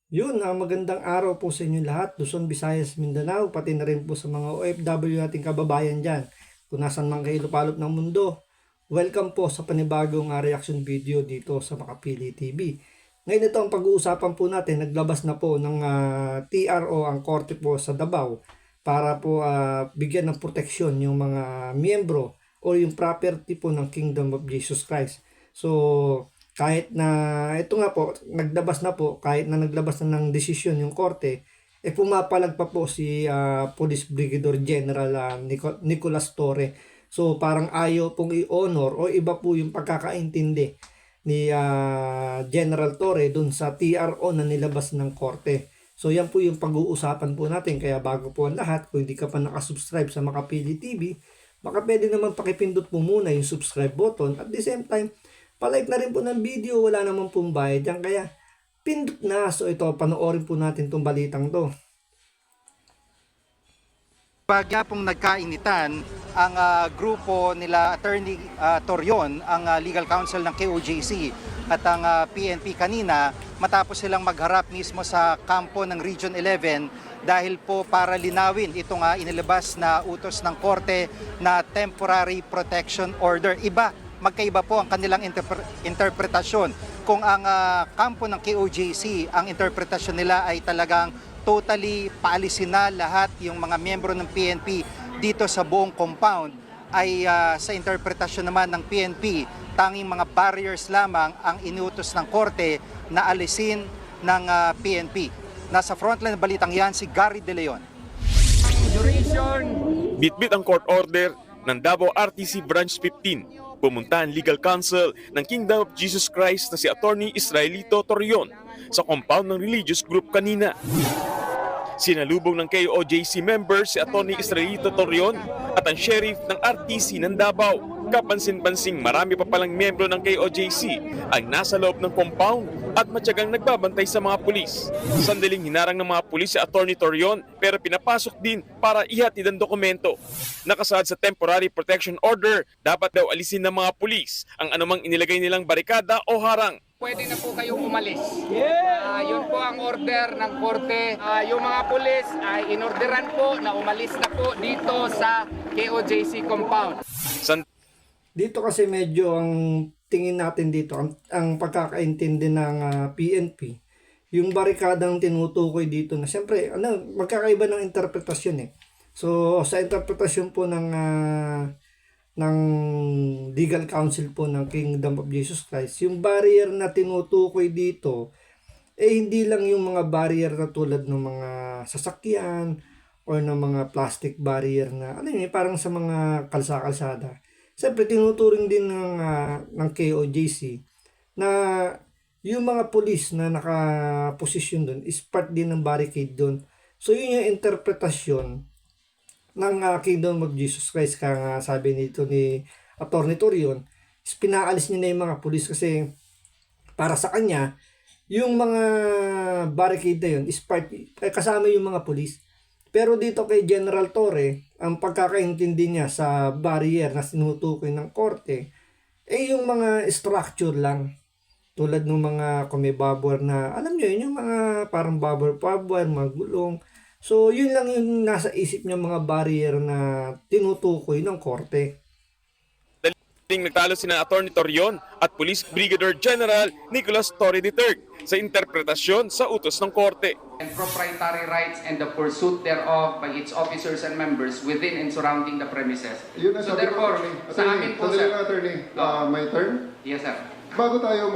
Magandang araw po sa inyo lahat, Luzon, Visayas, Mindanao, pati na rin po sa mga OFW nating kababayan dyan. Kung nasan man kayo lupalop ng mundo, welcome po sa panibagong reaction video dito sa Makapili TV. Ngayon ito ang pag-uusapan po natin, naglabas na po ng TRO ang korte po sa Davao para po bigyan ng proteksyon yung mga miyembro o yung property po ng Kingdom of Jesus Christ. So, kahit na ito nga po, naglabas na po, kahit na naglabas na ng desisyon yung korte, pumapalag pa po si Police Brigadier General Nicolas Torre. So parang ayaw pong i-honor o iba po yung pagkakaintindi ni General Torre dun sa TRO na nilabas ng korte. So yan po yung pag-uusapan po natin. Kaya bago po ang lahat, kung hindi ka pa nakasubscribe sa Makapili TV, baka pwede naman pakipindot po muna yung subscribe button. At the same time, palike na rin po ng video, wala naman pong bayad yan. Kaya pindot na. So ito, panoorin po natin itong balitang to. Pagyapong nagkainitan ang grupo nila Attorney Torion, ang legal counsel ng KOJC at ang PNP kanina matapos silang magharap mismo sa kampo ng Region 11 dahil po para linawin itong inilabas na utos ng korte na temporary protection order. Magkaiba po ang kanilang interpretasyon. Kung ang kampo ng KOJC, ang interpretasyon nila ay talagang totally paalisin na lahat yung mga miyembro ng PNP dito sa buong compound, ay sa interpretasyon naman ng PNP, tanging mga barriers lamang ang inutos ng korte na alisin ng PNP. Nasa frontline ng balitang yan si Gary De Leon. Bitbit ang court order ng Davao RTC Branch 15. Pumunta ang legal counsel ng Kingdom of Jesus Christ na si Attorney Israelito Torion sa compound ng religious group kanina. Sinalubong ng KOJC member si Attorney Israelito Torion at ang sheriff ng RTC ng Davao. Kapansin-pansing marami pa palang miyembro ng KOJC ang nasa loob ng compound at matyagang nagbabantay sa mga pulis. Sandaling hinarang ng mga pulis si Attorney Torion pero pinapasok din para ihatid ang dokumento. Nakasaad sa temporary protection order, dapat daw alisin ng mga pulis ang anumang inilagay nilang barikada o harang. Pwede na po kayong umalis. Yun po ang order ng korte. Yung mga pulis ay inorderan po na umalis na po dito sa KOJC compound. Dito kasi medyo ang tingin natin dito, ang pagkakaintindi ng PNP, yung barikadang tinutukoy dito na siyempre, magkakaiba ng interpretasyon eh. So, sa interpretasyon po ng legal counsel po ng Kingdom of Jesus Christ, yung barrier na tinutukoy dito, hindi lang yung mga barrier na tulad ng mga sasakyan or ng mga plastic barrier na, parang sa mga kalsada. Siyempre, tinuturing din ng KOJC na yung mga pulis na nakaposisyon doon is part din ng barricade doon. So, yun yung interpretasyon ng Kingdom of Jesus Christ. Kaya nga sabi nito ni Attorney Torion, is pinaalis niya na yung mga pulis kasi para sa kanya, yung mga barricade na yun is part, kasama yung mga pulis. Pero dito kay General Torre, ang pagkakaintindi niya sa barrier na sinutukoy ng korte, yung mga structure lang. Tulad ng mga kumibabor na, alam niyo yun, yung mga parang babor, mga gulong. So, yun lang yung nasa isip niya mga barrier na tinutukoy ng korte. Nagtalo sina Attorney Torion at Police Brigadier General Nicolas Torre III sa interpretasyon sa utos ng korte. And proprietary rights and the pursuit thereof by its officers and members within and surrounding the premises. So therefore, sa amin po, sir. Attorney, my turn? Yes, sir. Bago tayo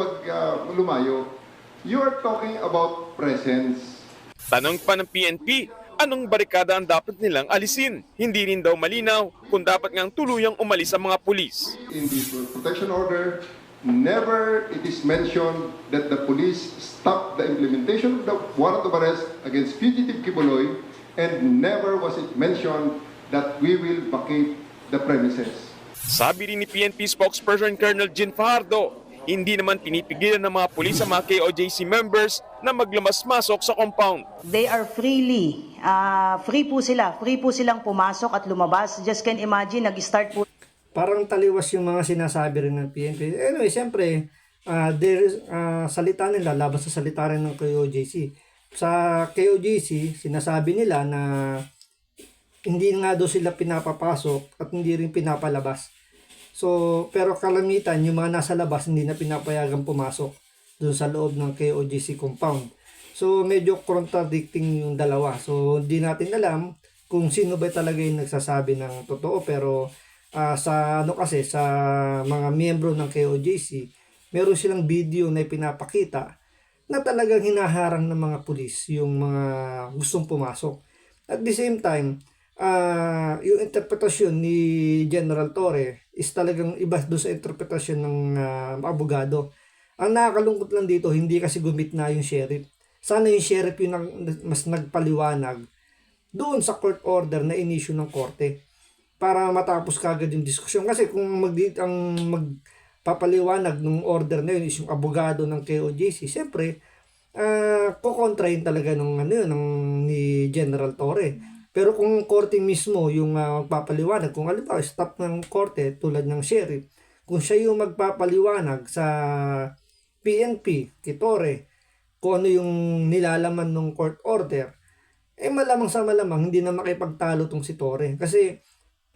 lumayo, you are talking about presence. Tanong pa ng PNP, anong barikada ang dapat nilang alisin? Hindi rin daw malinaw kung dapat ngang tuluyang umalis ang mga pulis. In the protection order, never it is mentioned that the police stopped the implementation of the warrant of arrest against fugitive Kibuloy, and never was it mentioned that we will vacate the premises. Sabi rin ni PNP spokesperson Colonel Jean Fajardo, hindi naman pinipigilan ng mga pulis sa mga KOJC members na maglamas-masok sa compound. They are free po silang pumasok at lumabas. Just can imagine, nag-start po. Parang taliwas yung mga sinasabi rin ng PNP. Anyway, siyempre, salita nila, labas sa salita rin ng KOJC. sa KOJC, sinasabi nila na hindi nga daw sila pinapapasok at hindi rin pinapalabas. So, pero kalamitan, yung mga nasa labas, hindi na pinapayagang pumasok doon sa loob ng KOJC compound. So, medyo contradicting yung dalawa. So, hindi natin alam kung sino ba talaga yung nagsasabi ng totoo. Pero, sa ano kasi, sa mga miyembro ng KOJC, meron silang video na ipinapakita na talagang hinaharang ng mga pulis yung mga gustong pumasok. At the same time, yung interpretasyon ni General Torre is talagang iba doon sa interpretasyon ng abogado. Ang nakakalungkot lang dito, hindi kasi gumitna yung sheriff. Sana yung sheriff yung mas nagpaliwanag doon sa court order na inisyu ng korte para matapos kagad yung diskusyon. Kasi kung magpapaliwanag ng order na yun is yung abogado ng KOJC, siyempre, kukontrahin talaga ni General Torre. Pero kung korte mismo yung magpapaliwanag, kung alam ba, stop ng korte tulad ng sheriff, kung siya yung magpapaliwanag sa PNP, kay Torre, kung ano yung nilalaman ng court order, malamang sa malamang hindi na makipagtalo tong si Torre. Kasi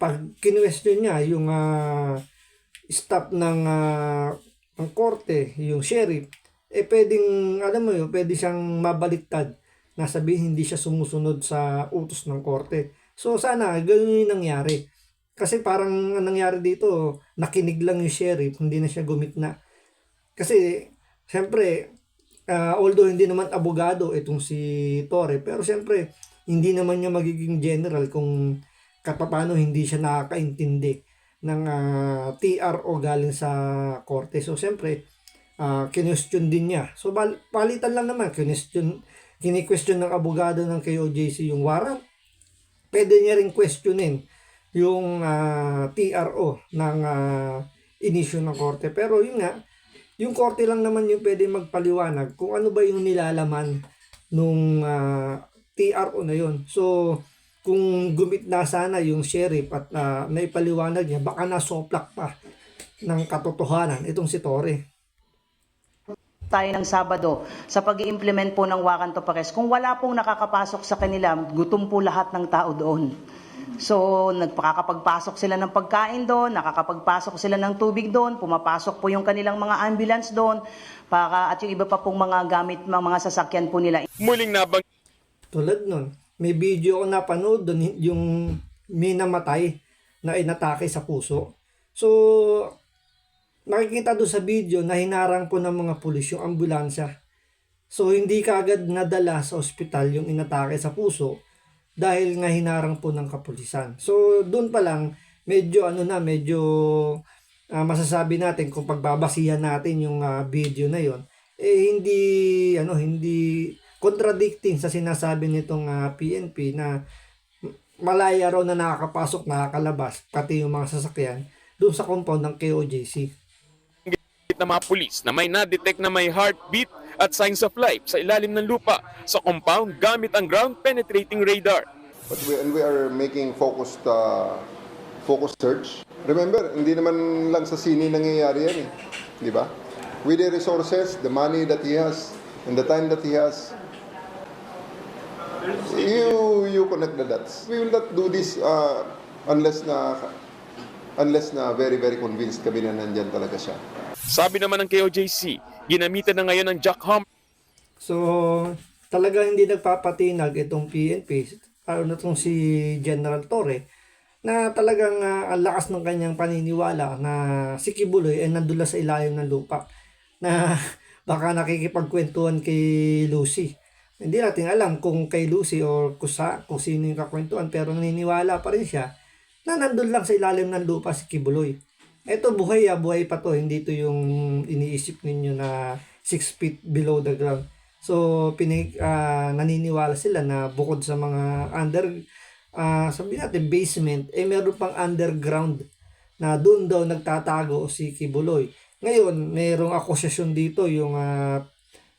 pag kinwestiyon niya yung stop ng korte, yung sheriff, pwedeng, alam mo yun, pwede siyang mabaliktad na sabihin hindi siya sumusunod sa utos ng korte. So sana ganun yung nangyari. Kasi parang nangyari dito, nakinig lang yung sheriff, hindi na siya gumitna. Kasi siyempre, although hindi naman abogado itong si Torre, pero siyempre hindi naman niya magiging general kung paano hindi siya nakakaintindi ng TRO galing sa korte. So siyempre, kinwestiyon din niya. So palitan lang naman, kini-question ng abogado ng KOJC yung warrant. Pwede niya rin questionin yung TRO ng inisyu ng korte. Pero yun nga, yung korte lang naman yung pwede magpaliwanag kung ano ba yung nilalaman nung TRO na yun. So, kung gumitna sana yung sheriff at naipaliwanag niya, baka nasoplak pa ng katotohanan itong si Torre. Tayo ng Sabado sa pag-i-implement po ng warrant of arrest. Kung wala pong nakakapasok sa kanila, gutom po lahat ng tao doon. So, nagpakakapagpasok sila ng pagkain doon, nakakapagpasok sila ng tubig doon, pumapasok po yung kanilang mga ambulance doon, at yung iba pa pong mga gamit, mga sasakyan po nila. Muling nabang Tulad nun, may video ako napanood doon, yung may namatay na inatake sa puso. So, nakikita doon sa video na hinarang po ng mga pulis yung ambulansya. So, hindi kaagad nadala sa ospital yung inatake sa puso dahil nga hinarang po ng kapulisan. So, doon pa lang, medyo masasabi natin kung pagbabasihan natin yung video na yon, hindi contradicting sa sinasabi nitong PNP na malaya raw na nakakapasok, nakakalabas, pati yung mga sasakyan doon sa compound ng KOJC. ng mga pulis na may na-detect na may heartbeat at signs of life sa ilalim ng lupa sa compound gamit ang ground-penetrating radar. But we are making focused search. Remember, hindi naman lang sa sini nangyayari yan eh. Di ba? With the resources, the money that he has, and the time that he has, you connect the dots. We will not do this unless na very, very convinced kami na nandyan talaga siya. Sabi naman ng KOJC, ginamitan na ngayon ng jackhammer. So, talaga hindi nagpapatinag itong PNP, itong si General Torre, na talagang ang lakas ng kanyang paniniwala na si Kibuloy ay nandula sa ilalim ng lupa, na baka nakikipagkwentuhan kay Lucy. Hindi natin alam kung kay Lucy o kung sino yung kakwentuhan, pero naniniwala pa rin siya na nandun lang sa ilalim ng lupa si Kibuloy. Ito buhay pa to, hindi to yung iniisip ninyo na 6 feet below the ground. So naniniwala sila na bukod sa mga sabi natin basement, meron pang underground na doon daw nagtatago si Kibuloy. Ngayon, mayroong akusasyon dito yung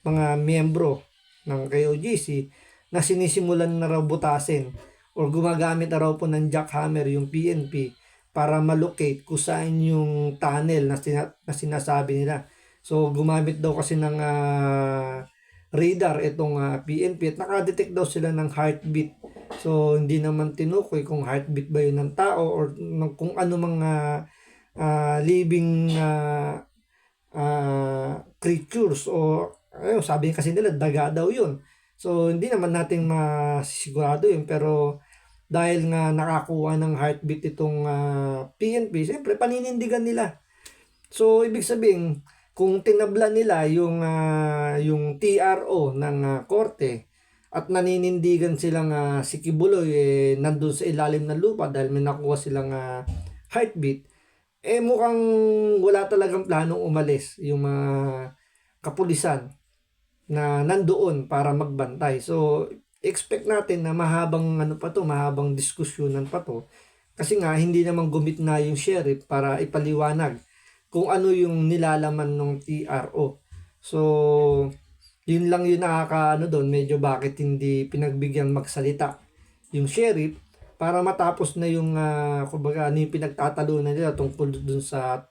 mga miyembro ng KOJC na sinisimulan na raw butasin or gumagamit na raw po ng jackhammer yung PNP para malocate kung saan yung tunnel na sinasabi nila. So, gumamit daw kasi ng radar itong PNP at nakadetect daw sila ng heartbeat. So hindi naman tinukoy kung heartbeat ba yun ng tao or kung ano mga living creatures o sabi kasi nila daga daw yun. So hindi naman natin masigurado yun, pero dahil nga nakakuha ng heartbeat itong PNP, siyempre paninindigan nila. So ibig sabihin, kung tinabla nila yung TRO ng korte at naninindigan silang si Kibuloy nandun sa ilalim ng lupa dahil may nakuha silang heartbeat, mukhang wala talagang planong umalis yung mga kapulisan na nandoon para magbantay. So expect natin na mahabang mahabang diskusyonan pa to, kasi nga hindi naman gumit na yung sheriff para ipaliwanag kung ano yung nilalaman ng TRO. So yun lang yung doon, medyo bakit hindi pinagbigyan magsalita yung sheriff para matapos na yung kumbaga yung pinagtatalunan nila tungkol dun sa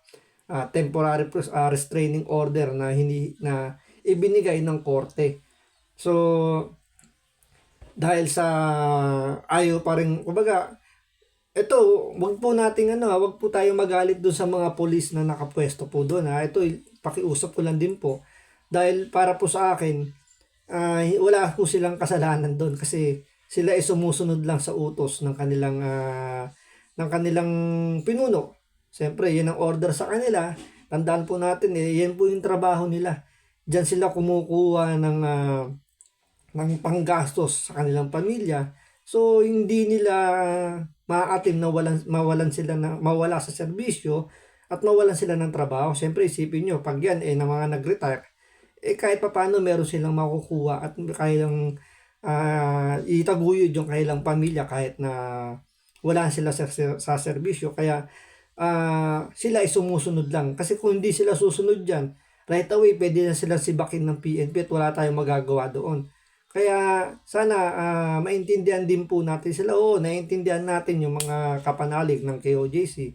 temporary restraining order na ibinigay ng korte. So dahil sa ayaw pa rin, kumbaga, wag po tayo magalit doon sa mga pulis na nakapwesto po doon. Ito, pakiusap ko lang din po. Dahil para po sa akin, wala po silang kasalanan doon kasi sila ay sumusunod lang sa utos ng kanilang pinuno. Siyempre, yan ang order sa kanila. Tandaan po natin, yan po yung trabaho nila. Diyan sila kumukuha ng panggastos sa kanilang pamilya. So hindi nila maaatim na mawala sa serbisyo at mawalan sila ng trabaho. Siyempre isipin nyo, pag yan na mga nag-retire, kahit paano meron silang makukuha at kailang itaguyod yung kailang pamilya kahit na wala sila sa serbisyo. Kaya sila ay sumusunod lang. Kasi kung hindi sila susunod dyan, right away pwede na sila sibakin ng PNP at wala tayong magagawa doon. Kaya sana maintindihan din po natin sila. Naiintindihan natin yung mga kapanalig ng KOJC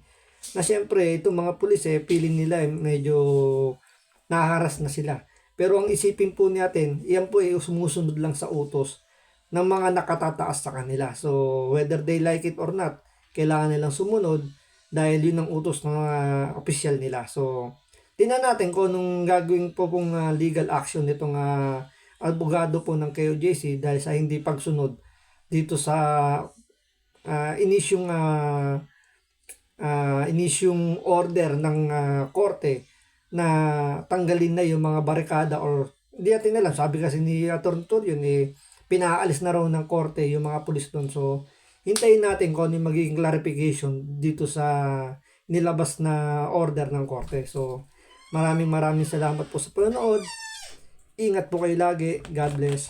na siyempre itong mga pulis feeling nila medyo naharas na sila. Pero ang isipin po natin, iyan po sumusunod lang sa utos ng mga nakatataas sa kanila. So whether they like it or not, kailangan nilang sumunod dahil yun ang utos ng mga opisyal nila. So tingnan natin kung anong gagawin po pong legal action nitong abogado po ng KOJC dahil sa hindi pagsunod dito sa inisyong order ng korte na tanggalin na yung mga barikada or hindi natin alam. Sabi kasi ni Atty. Torion pinaalis na raw ng korte yung mga pulis doon. So hintayin natin kung ano yung magiging clarification dito sa nilabas na order ng korte. So maraming salamat po sa panonood. Ingat po kayo lagi. God bless.